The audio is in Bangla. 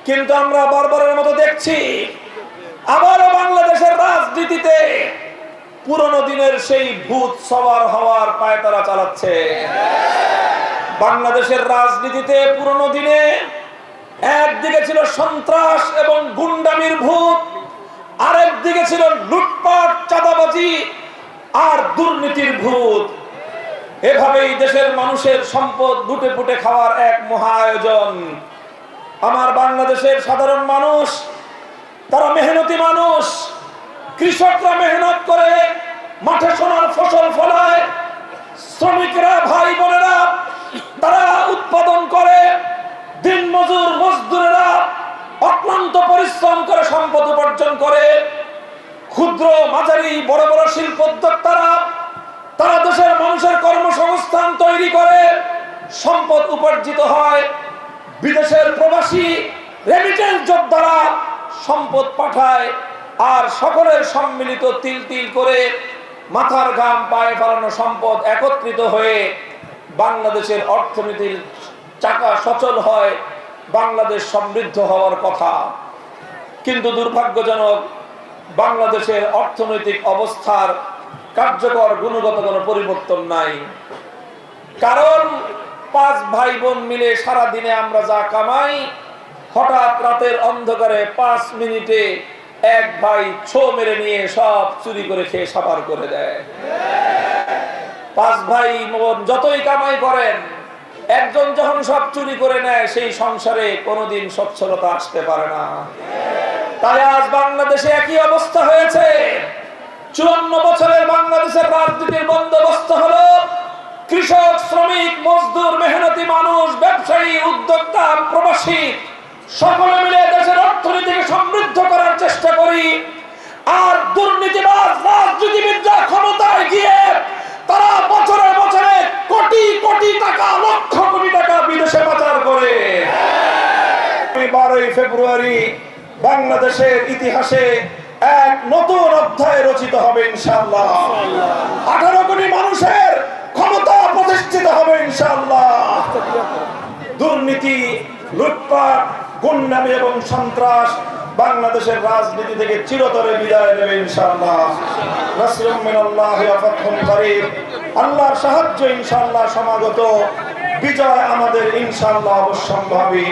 কিন্তু আমরা বারবারের মতো দেখছি আবারও বাংলাদেশের রাজনীতিতে পুরনো দিনের সেই ভূত সওয়ার হওয়ার পায়তারা চালাচ্ছে। বাংলাদেশের রাজনীতিতে পুরনো দিনে একদিকে ছিল সন্ত্রাস এবং গুন্ডামির ভূত, আরেকদিকে ছিল লুটপাট, চাঁদাবাজি আর দুর্নীতির ভূত। এভাবেই দেশের মানুষের সম্পদ লুটে পুটে খাওয়ার এক মহা আয়োজন। আমার বাংলাদেশের সাধারণ মানুষ, তারা মেহনতি মানুষ, কৃষকরা মেহনত করে মাঠে সোনার ফসল ফলায়, শ্রমিকরা ভাই বোনেরা তারা উৎপাদন করে, দিন মজদুরেরা অক্লান্ত পরিশ্রম করে সম্পদ উপার্জন করে, ক্ষুদ্র মাঝারি বড় বড় শিল্পোদ্যোক্তারা তারা দেশের মানুষের কর্মসংস্থান তৈরি করে, সম্পদ উপার্জিত হয়। বিদেশের প্রবাসী রেমিটেন্স যোদ্ধারা সম্পদ পাঠায়, আর সকলের সম্মিলিত তিল তিল করে মাথার ঘাম পায়ে ফেলানো সম্পদ একত্রিত হয়ে বাংলাদেশের অর্থনীতির চাকা সচল হয়, বাংলাদেশ সমৃদ্ধ হওয়ার কথা। কিন্তু দুর্ভাগ্যজনক, বাংলাদেশের অর্থনৈতিক অবস্থার কার্যকর গুণগত কোনো পরিবর্তন নাই। কারণ 5 ভাই বোন মিলে সারা দিনে আমরা যা কামাই, হঠাৎ রাতের অন্ধকারে 5 মিনিটে এক ভাই ছো মেরে নিয়ে সব চুরি করে খেয়ে সাবার করে দেয়। 5 ভাই বোন যতই কামাই করেন, একজন যখন সব চুরি করে নেয়, সেই সংসারে কোনোদিন সচ্ছলতা আসতে পারে না। তাই আজ বাংলাদেশে একই অবস্থা হয়েছে। 54 বছরের বাংলাদেশের রাজনীতির বন্দোবস্ত হলো কৃষক, শ্রমিক, মজদুর, মেহনতি মানুষ, ব্যবসায়ী, উদ্যোক্তা, প্রবাসী সকলে মিলে দেশের অর্থনীতিকে সমৃদ্ধ করার চেষ্টা করি। আর দুর্নীতিবাজ রাজনীতিবিদরা ক্ষমতায় গিয়ে তারা বছরে বছরে কোটি কোটি টাকা, লক্ষ কোটি টাকা বিদেশে পাচার করে। 12 ফেব্রুয়ারি বাংলাদেশের ইতিহাসে এক নতুন অধ্যায় রচিত হবে ইনশাআল্লাহ। 18 কোটি মানুষের ক্ষমতা প্রতিষ্ঠিত হবে ইনশাআল্লাহ। দুর্নীতি, লুটপাট, গুন্ডামি এবং সন্ত্রাস বাংলাদেশের রাজনীতি থেকে চিরতরে বিদায় নেবে ইনশাআল্লাহ। নাসরুম মিনাল্লাহি ওয়া ফাতহুন করিব। আল্লাহর সাহায্য ইনশাআল্লাহ সমাগত। বিজয় আমাদের ইনশাআল্লাহ অবশ্যম্ভাবী।